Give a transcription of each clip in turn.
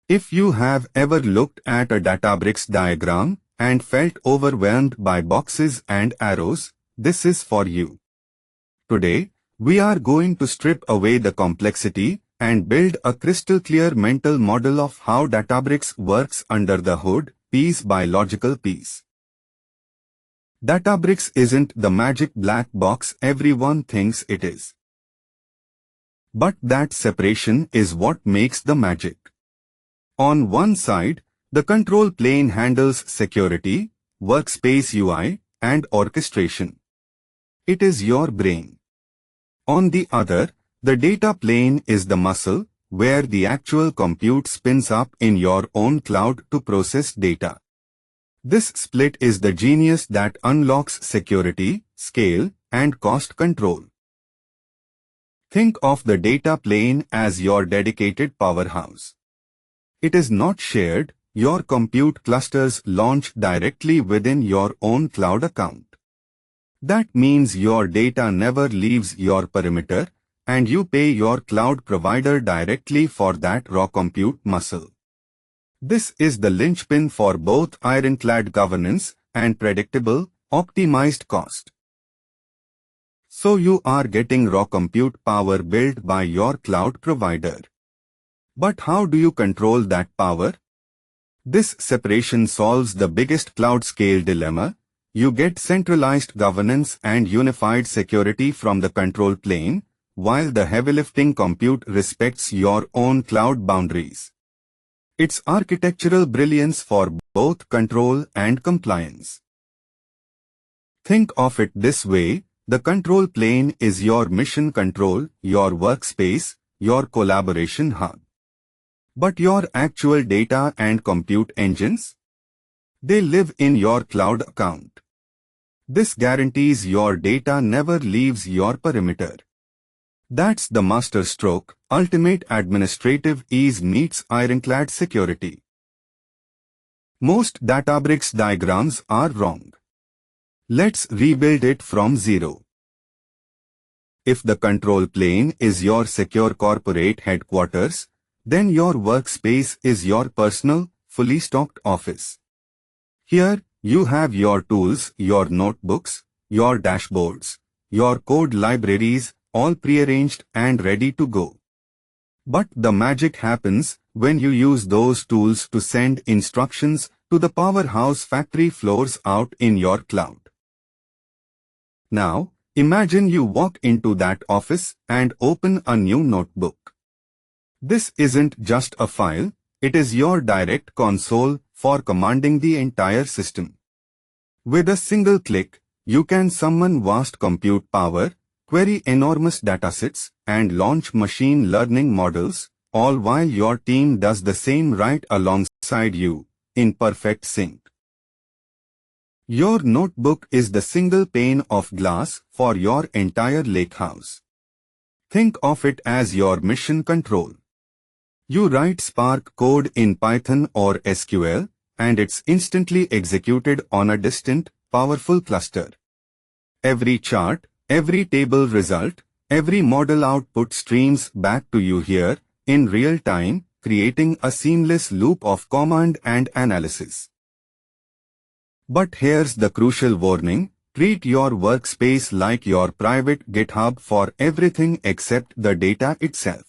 If you have ever looked at a Databricks diagram and felt overwhelmed by boxes and arrows, this is for you. Today, we are going to strip away the complexity and build a crystal clear mental model of how Databricks works under the hood, piece by logical piece. Databricks isn't the magic black box everyone thinks it is. But that separation is what makes the magic. On one side, the control plane handles security, workspace UI, and orchestration. It is your brain. On the other, the data plane is the muscle, where the actual compute spins up in your own cloud to process data. This split is the genius that unlocks security, scale, and cost control. Think of the data plane as your dedicated powerhouse. It is not shared. Your compute clusters launch directly within your own cloud account. That means your data never leaves your perimeter, and you pay your cloud provider directly for that raw compute muscle. This is the linchpin for both ironclad governance and predictable, optimized cost. So you are getting raw compute power built by your cloud provider. But how do you control that power? This separation solves the biggest cloud scale dilemma. You get centralized governance and unified security from the control plane, while the heavy lifting compute respects your own cloud boundaries. It's architectural brilliance for both control and compliance. Think of it this way: the control plane is your mission control, your workspace, your collaboration hub. But your actual data and compute engines? They live in your cloud account. This guarantees your data never leaves your perimeter. That's the master stroke. Ultimate administrative ease meets ironclad security. Most Databricks diagrams are wrong. Let's rebuild it from zero. If the control plane is your secure corporate headquarters, then your workspace is your personal, fully stocked office. Here, you have your tools, your notebooks, your dashboards, your code libraries, all prearranged and ready to go. But the magic happens when you use those tools to send instructions to the powerhouse factory floors out in your cloud. Now, imagine you walk into that office and open a new notebook. This isn't just a file, it is your direct console for commanding the entire system. With a single click, you can summon vast compute power, query enormous datasets, and launch machine learning models, all while your team does the same right alongside you, in perfect sync. Your notebook is the single pane of glass for your entire lakehouse. Think of it as your mission control. You write Spark code in Python or SQL, and it's instantly executed on a distant, powerful cluster. Every chart, every table result, every model output streams back to you here, in real time, creating a seamless loop of command and analysis. But here's the crucial warning: treat your workspace like your private GitHub for everything except the data itself.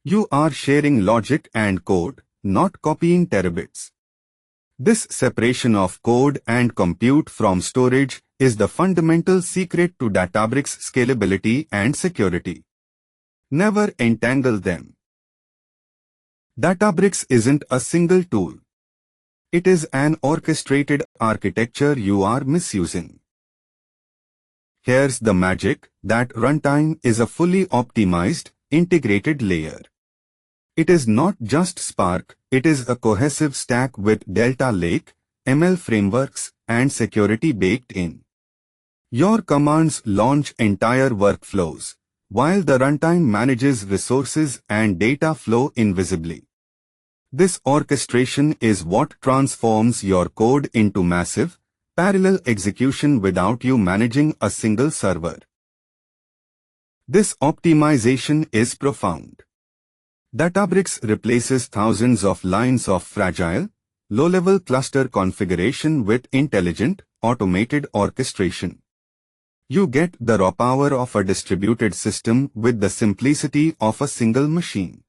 You are sharing logic and code, not copying terabits. This separation of code and compute from storage is the fundamental secret to Databricks scalability and security. Never entangle them. Databricks isn't a single tool. It is an orchestrated architecture you are misusing. Here's the magic: that runtime is a fully optimized, integrated layer. It is not just Spark, it is a cohesive stack with Delta Lake, ML frameworks, and security baked in. Your commands launch entire workflows, while the runtime manages resources and data flow invisibly. This orchestration is what transforms your code into massive, parallel execution without you managing a single server. This optimization is profound. Databricks replaces thousands of lines of fragile, low-level cluster configuration with intelligent, automated orchestration. You get the raw power of a distributed system with the simplicity of a single machine.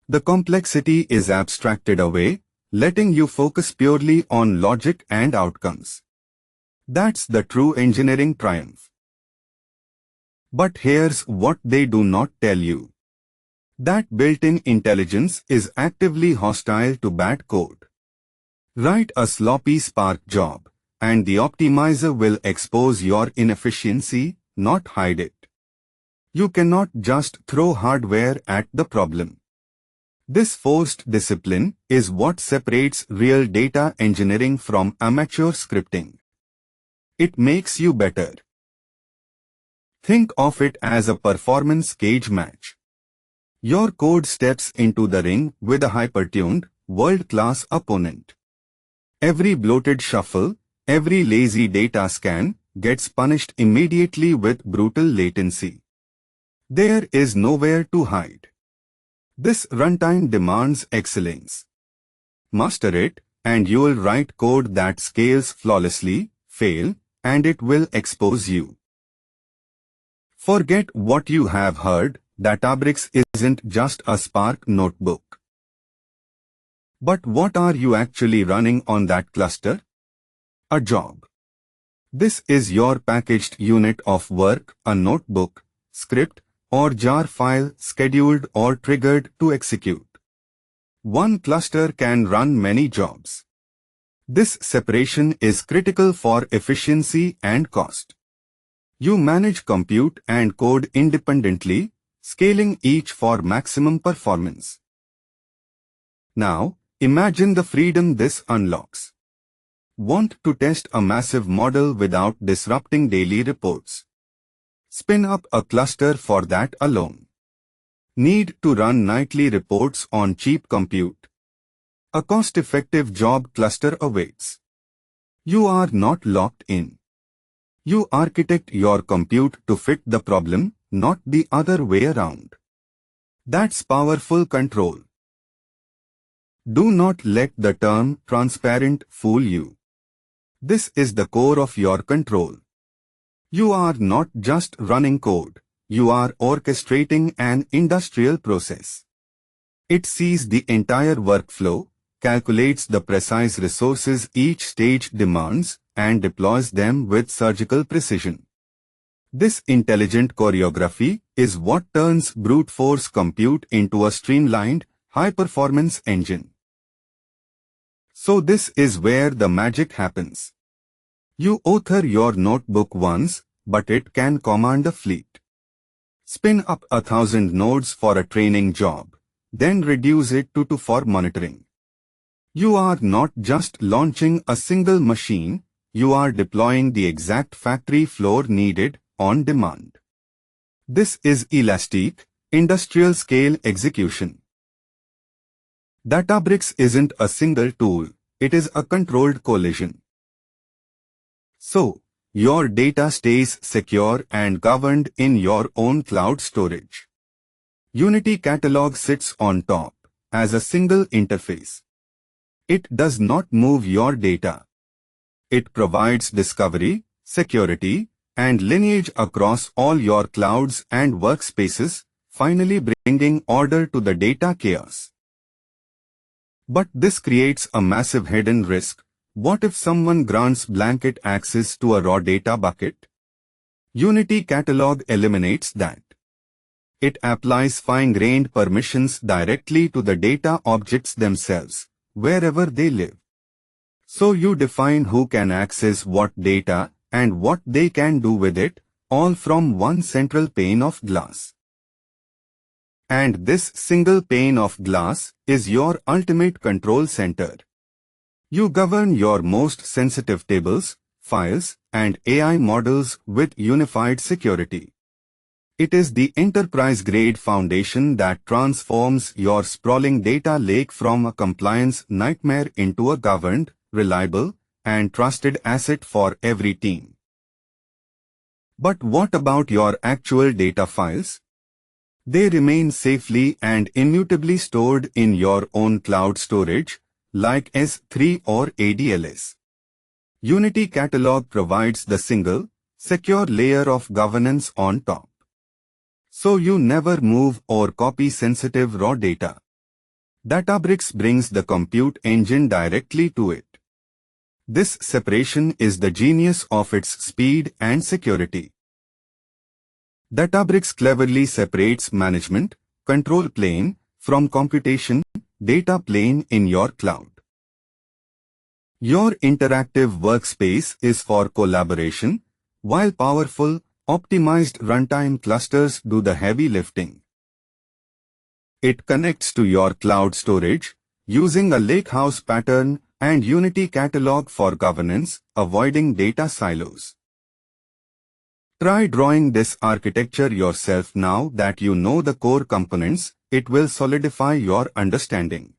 The complexity is abstracted away, letting you focus purely on logic and outcomes. That's the true engineering triumph. But here's what they do not tell you. That built-in intelligence is actively hostile to bad code. Write a sloppy Spark job, and the optimizer will expose your inefficiency, not hide it. You cannot just throw hardware at the problem. This forced discipline is what separates real data engineering from amateur scripting. It makes you better. Think of it as a performance cage match. Your code steps into the ring with a hyper-tuned, world-class opponent. Every bloated shuffle, every lazy data scan, gets punished immediately with brutal latency. There is nowhere to hide. This runtime demands excellence. Master it, and you'll write code that scales flawlessly, fail, and it will expose you. Forget what you have heard. Databricks isn't just a Spark notebook. But what are you actually running on that cluster? A job. This is your packaged unit of work, a notebook, script, or jar file scheduled or triggered to execute. One cluster can run many jobs. This separation is critical for efficiency and cost. You manage compute and code independently, scaling each for maximum performance. Now, imagine the freedom this unlocks. Want to test a massive model without disrupting daily reports? Spin up a cluster for that alone. Need to run nightly reports on cheap compute? A cost-effective job cluster awaits. You are not locked in. You architect your compute to fit the problem, not the other way around. That's powerful control. Do not let the term transparent fool you. This is the core of your control. You are not just running code, you are orchestrating an industrial process. It sees the entire workflow, calculates the precise resources each stage demands, and deploys them with surgical precision. This intelligent choreography is what turns brute force compute into a streamlined, high-performance engine. So this is where the magic happens. You author your notebook once, but it can command a fleet. Spin up 1,000 nodes for a training job, then reduce it to 2 for monitoring. You are not just launching a single machine, you are deploying the exact factory floor needed on demand. This is elastic, industrial-scale execution. Databricks isn't a single tool, it is a controlled collision. So, your data stays secure and governed in your own cloud storage. Unity Catalog sits on top, as a single interface. It does not move your data. It provides discovery, security, and lineage across all your clouds and workspaces, finally bringing order to the data chaos. But this creates a massive hidden risk. What if someone grants blanket access to a raw data bucket? Unity Catalog eliminates that. It applies fine-grained permissions directly to the data objects themselves, wherever they live. So you define who can access what data and what they can do with it, all from one central pane of glass. And this single pane of glass is your ultimate control center. You govern your most sensitive tables, files, and AI models with unified security. It is the enterprise-grade foundation that transforms your sprawling data lake from a compliance nightmare into a governed, reliable, and trusted asset for every team. But what about your actual data files? They remain safely and immutably stored in your own cloud storage, like S3 or ADLS. Unity Catalog provides the single, secure layer of governance on top. So you never move or copy sensitive raw data. Databricks brings the compute engine directly to it. This separation is the genius of its speed and security. Databricks cleverly separates management, control plane, from computation, data plane in your cloud. Your interactive workspace is for collaboration, while powerful, optimized runtime clusters do the heavy lifting. It connects to your cloud storage, using a lakehouse pattern and Unity Catalog for governance, avoiding data silos. Try drawing this architecture yourself now that you know the core components. It will solidify your understanding.